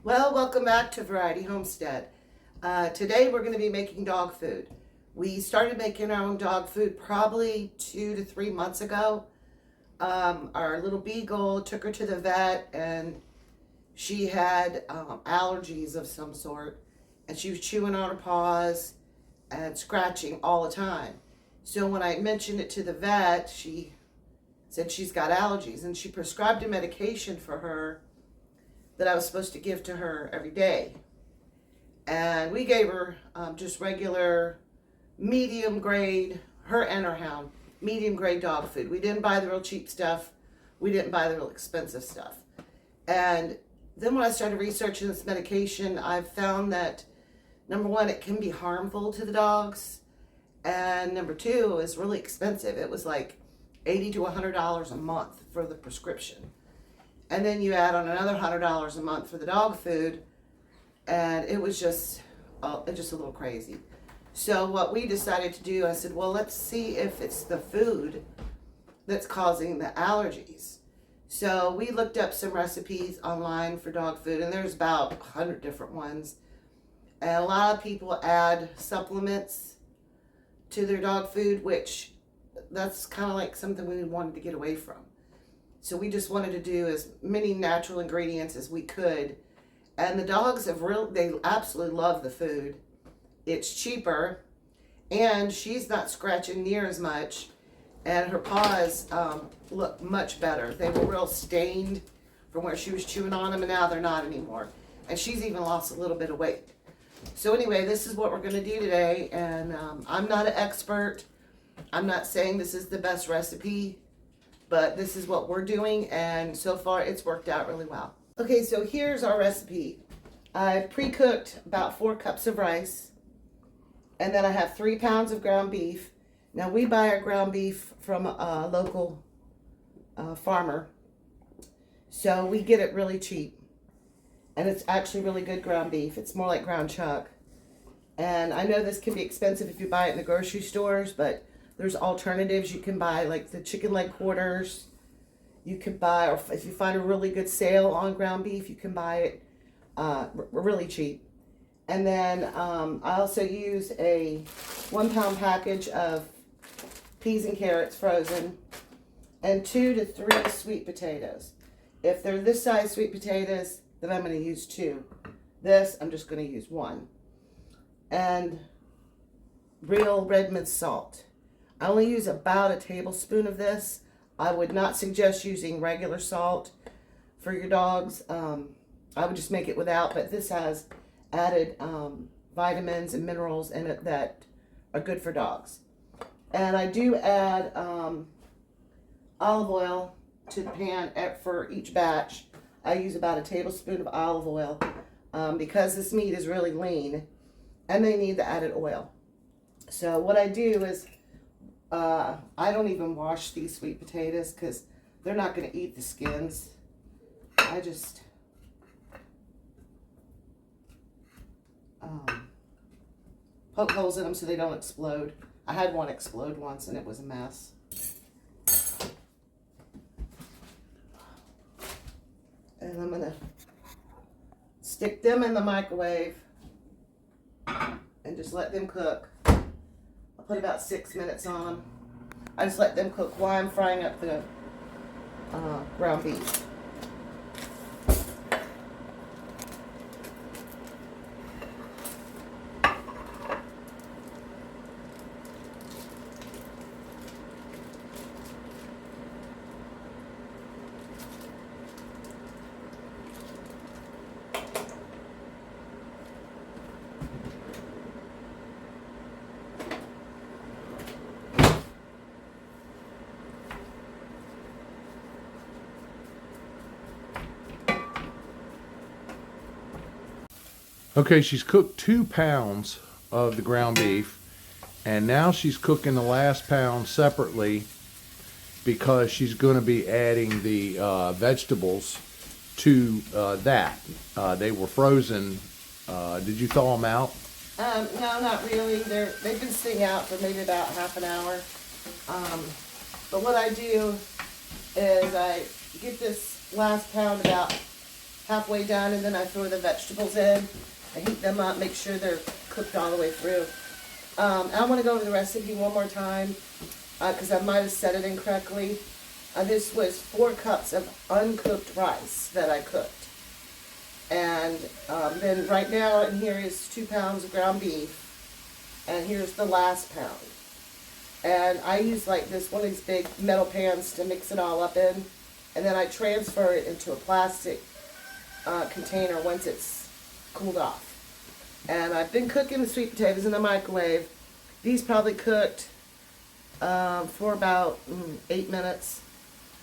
Well, welcome back to Variety Homestead. Today we're going to be making dog food. We started making our own dog food probably 2 to 3 months ago. Our little beagle took her to the vet and she had allergies of some sort, and she was chewing on her paws and scratching all the time. So when I mentioned it to the vet, she said she's got allergies, and she prescribed a medication for her that I was supposed to give to her every day. And we gave her just regular medium grade, her and her hound, medium grade dog food. We didn't buy the real cheap stuff. We didn't buy the real expensive stuff. And then when I started researching this medication, I found that number one, it can be harmful to the dogs. And number two, it's really expensive. It was like $80 to $100 a month for the prescription. And then you add on another $100 a month for the dog food, and it was just a little crazy. So what we decided to do, I said, well, let's see if it's the food that's causing the allergies. So we looked up some recipes online for dog food, and there's about 100 different ones. And a lot of people add supplements to their dog food, which that's kind of like something we wanted to get away from. So we just wanted to do as many natural ingredients as we could. And the dogs they absolutely love the food. It's cheaper, and she's not scratching near as much, and her paws look much better. They were real stained from where she was chewing on them, and now they're not anymore. And she's even lost a little bit of weight. So anyway, this is what we're going to do today, and I'm not an expert. I'm not saying this is the best recipe, but this is what we're doing, and so far it's worked out really well. Okay, so here's our recipe. I pre-cooked about 4 cups of rice, and then I have 3 pounds of ground beef. Now we buy our ground beef from a local farmer, so we get it really cheap, and it's actually really good ground beef. It's more like ground chuck, and I know this can be expensive if you buy it in the grocery stores, but there's alternatives. You can buy like the chicken leg quarters. You could buy, or if you find a really good sale on ground beef, you can buy it really cheap. And then I also use a 1 pound package of peas and carrots frozen, and 2 to 3 sweet potatoes. If they're this size sweet potatoes, then I'm going to use 2. This, I'm just going to use 1. And real Redmond salt. I only use about a tablespoon of this. I would not suggest using regular salt for your dogs. I would just make it without, but this has added vitamins and minerals in it that are good for dogs. And I do add olive oil to the pan for each batch. I use about a tablespoon of olive oil because this meat is really lean and they need the added oil. So what I do is I don't even wash these sweet potatoes because they're not going to eat the skins. I just poke holes in them so they don't explode. I had one explode once and it was a mess. And I'm going to stick them in the microwave and just let them cook. Put about 6 minutes on them. I just let them cook while I'm frying up the ground beef. Okay, she's cooked 2 pounds of the ground beef, and now she's cooking the last pound separately because she's going to be adding the vegetables to that. They were frozen. Did you thaw them out? No, not really. They've been sitting out for maybe about half an hour. But what I do is I get this last pound about halfway done, and then I throw the vegetables in. I heat them up, make sure they're cooked all the way through. I want to go over the recipe one more time because I might have said it incorrectly. This was 4 cups of uncooked rice that I cooked. And then right now in here is 2 pounds of ground beef. And here's the last pound. And I use like this one of these big metal pans to mix it all up in. And then I transfer it into a plastic container once it's cooled off. And I've been cooking the sweet potatoes in the microwave. These probably cooked for about 8 minutes.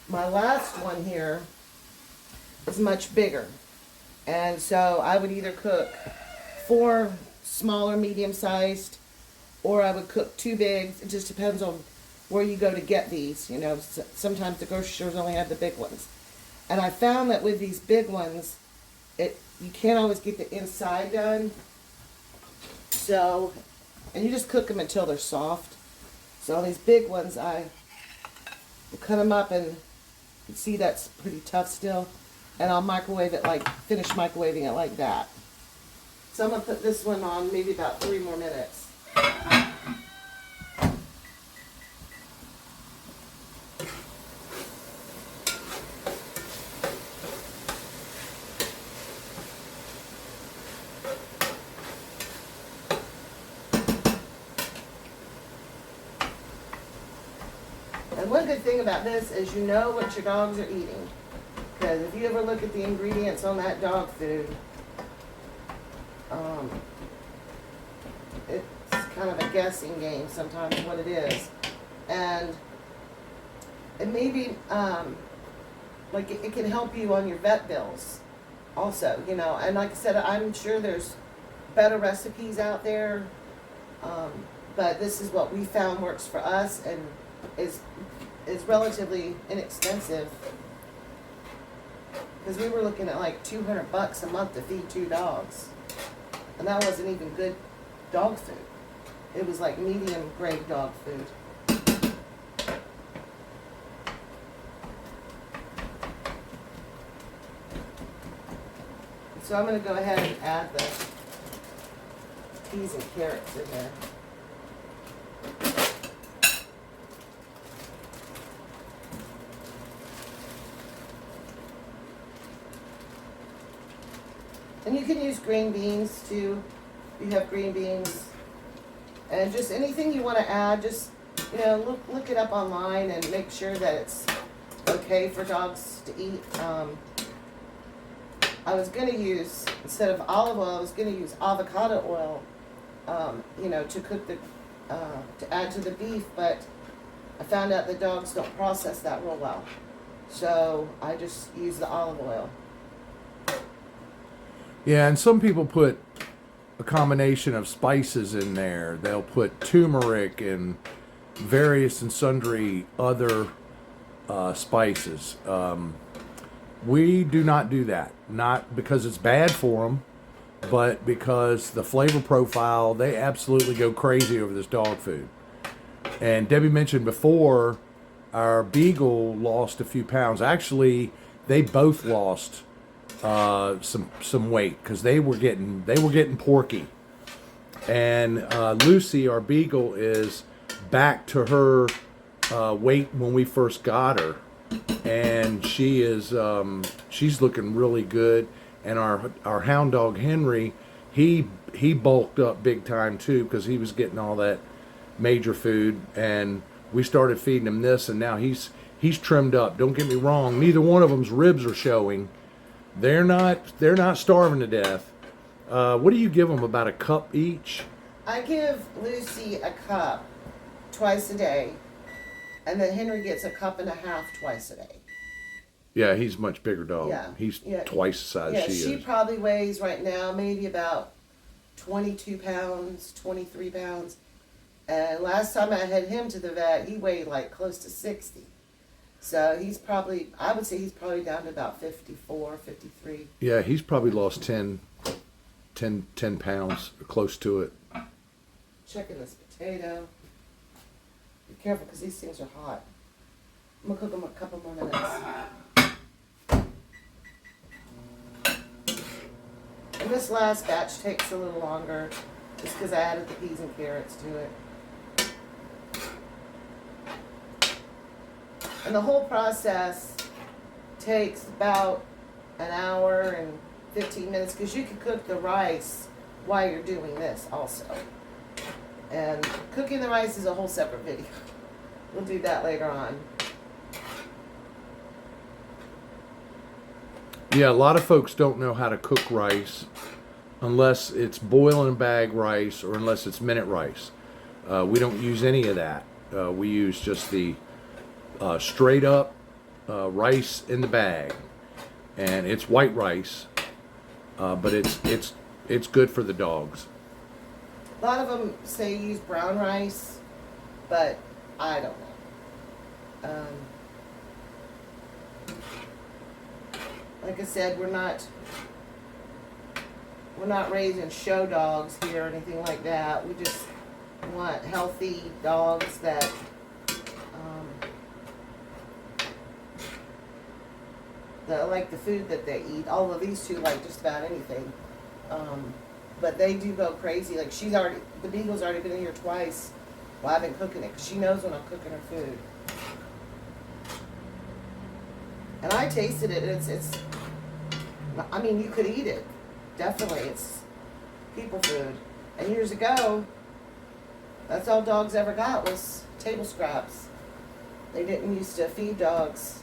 My last one here is much bigger. And so I would either cook 4 smaller, medium-sized, or I would cook 2 big. It just depends on where you go to get these. You know, sometimes the grocery stores only have the big ones. And I found that with these big ones, you can't always get the inside done. So, and you just cook them until they're soft. So on these big ones, I will cut them up, and you can see that's pretty tough still. And I'll microwave it finish microwaving it like that. So I'm going to put this one on maybe about 3 more minutes. And one good thing about this is you know what your dogs are eating. Because if you ever look at the ingredients on that dog food, it's kind of a guessing game sometimes what it is. And it may be, it can help you on your vet bills also, you know. And like I said, I'm sure there's better recipes out there, but this is what we found works for us and is relatively inexpensive. Because we were looking at like $200 a month to feed 2 dogs. And that wasn't even good dog food. It was like medium grade dog food. So I'm going to go ahead and add the peas and carrots in there. And you can use green beans too. You have green beans. And just anything you want to add, just, you know, look it up online and make sure that it's okay for dogs to eat. I was going to use, instead of olive oil, I was going to use avocado oil, you know, to cook to add to the beef, but I found out the dogs don't process that real well. So I just use the olive oil. Yeah, and some people put a combination of spices in there. They'll put turmeric and various and sundry other spices. We do not do that. Not because it's bad for them, but because the flavor profile, they absolutely go crazy over this dog food. And Debbie mentioned before, our Beagle lost a few pounds. Actually, they both lost some weight because they were getting porky. And Lucy, our Beagle, is back to her weight when we first got her, and she is she's looking really good. And our hound dog Henry, he bulked up big time too because he was getting all that major food, and we started feeding him this, and now he's trimmed up. Don't get me wrong, neither one of them's ribs are showing. They're not starving to death. What do you give them? About a cup each? I give Lucy a cup twice a day, and then Henry gets a cup and a half twice a day. Yeah, he's a much bigger dog. Yeah. He's Yeah. twice the size she she is. probably weighs right now maybe about 22 pounds, 23 pounds. And last time I had him to the vet, he weighed like close to 60. So I would say he's probably down to about 54, 53. Yeah, he's probably lost 10 pounds, close to it. Checking this potato. Be careful because these things are hot. I'm going to cook them a couple more minutes. And this last batch takes a little longer just because I added the peas and carrots to it. And the whole process takes about an hour and 15 minutes because you can cook the rice while you're doing this also. And cooking the rice is a whole separate video. We'll do that later on. Yeah, a lot of folks don't know how to cook rice unless it's boil and bag rice or unless it's minute rice. We don't use any of that. We use just the straight up rice in the bag, and it's white rice, but it's good for the dogs. A lot of them say use brown rice, but I don't know. Like I said, we're not raising show dogs here or anything like that. We just want healthy dogs that like the food that they eat. All of these two like just about anything. But they do go crazy. Like the Beagle's already been in here twice while I've been cooking it because she knows when I'm cooking her food. And I tasted it. It's. I mean, you could eat it. Definitely, it's people food. And years ago, that's all dogs ever got was table scraps. They didn't used to feed dogs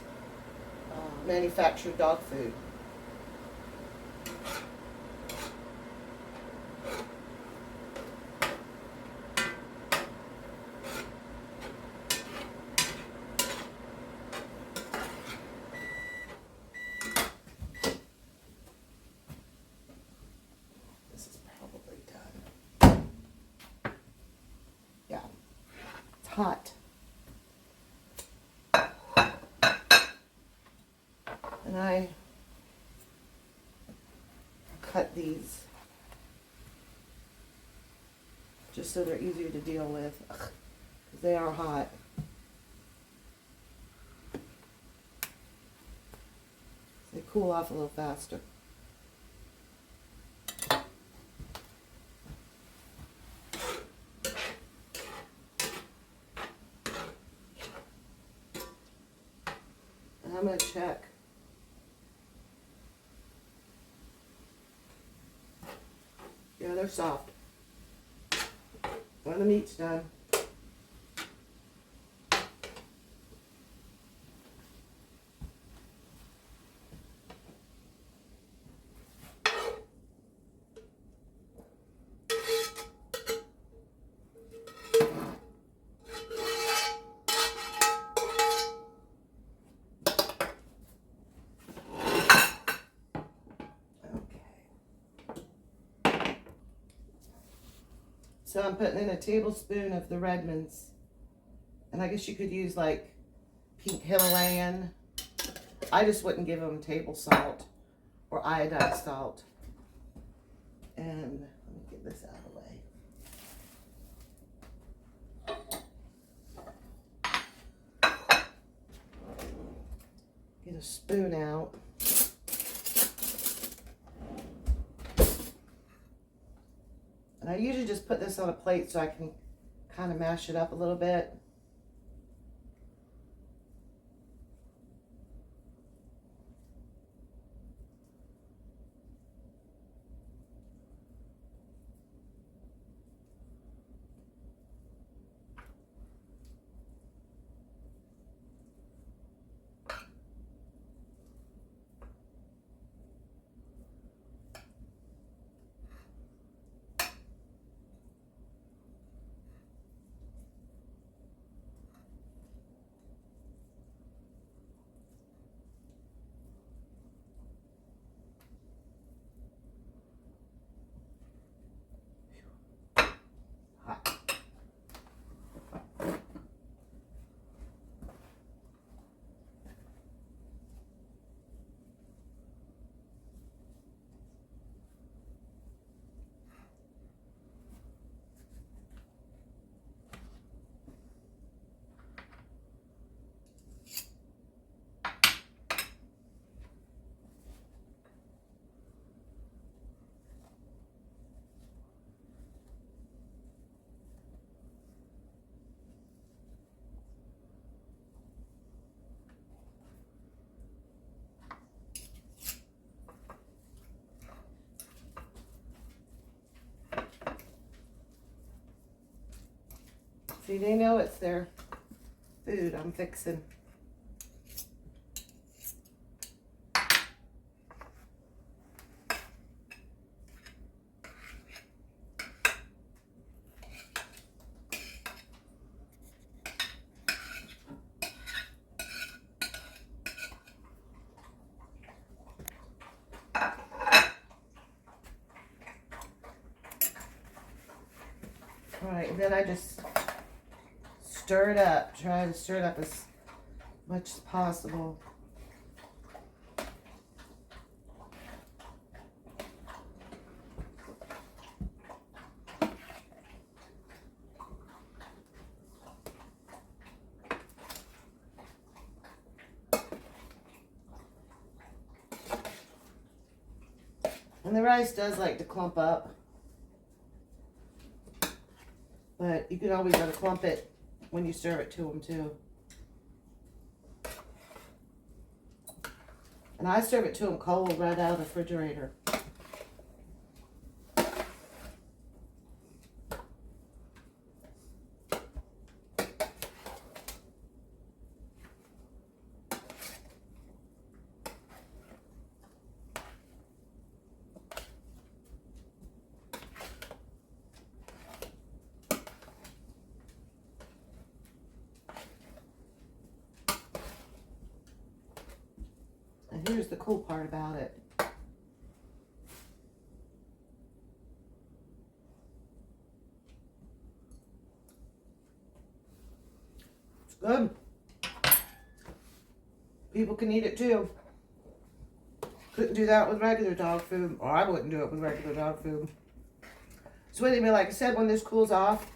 manufactured dog food. This is probably done. Yeah, it's hot. And I cut these just so they're easier to deal with, because they are hot. They cool off a little faster. And I'm going to check. Yeah, they're soft. When the meat's done. So I'm putting in a tablespoon of the Redmonds. And I guess you could use like pink Himalayan. I just wouldn't give them table salt or iodine salt. And let me get this out of the way. Get a spoon out. And I usually just put this on a plate so I can kind of mash it up a little bit. See, they know it's their food I'm fixing. Alright, and then I just stir it up. Try to stir it up as much as possible. And the rice does like to clump up. But you can always unclump it when you serve it to them too. And I serve it to them cold right out of the refrigerator. And here's the cool part about it. It's good. People can eat it too. Couldn't do that with regular dog food, or I wouldn't do it with regular dog food. So anyway, like I said, when this cools off,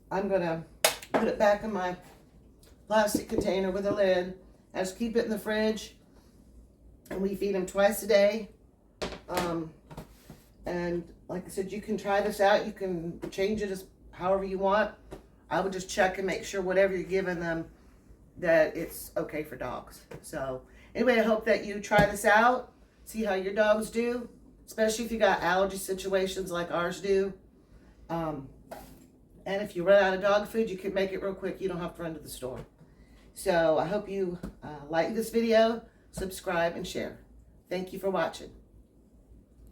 I'm gonna put it back in my plastic container with a lid. I just keep it in the fridge. And we feed them twice a day. And like I said, you can try this out. You can change it as however you want. I would just check and make sure whatever you're giving them, that it's okay for dogs. So anyway, I hope that you try this out. See how your dogs do, especially if you got allergy situations like ours do. And if you run out of dog food, you can make it real quick. You don't have to run to the store. So I hope you like this video. Subscribe and share. Thank you for watching.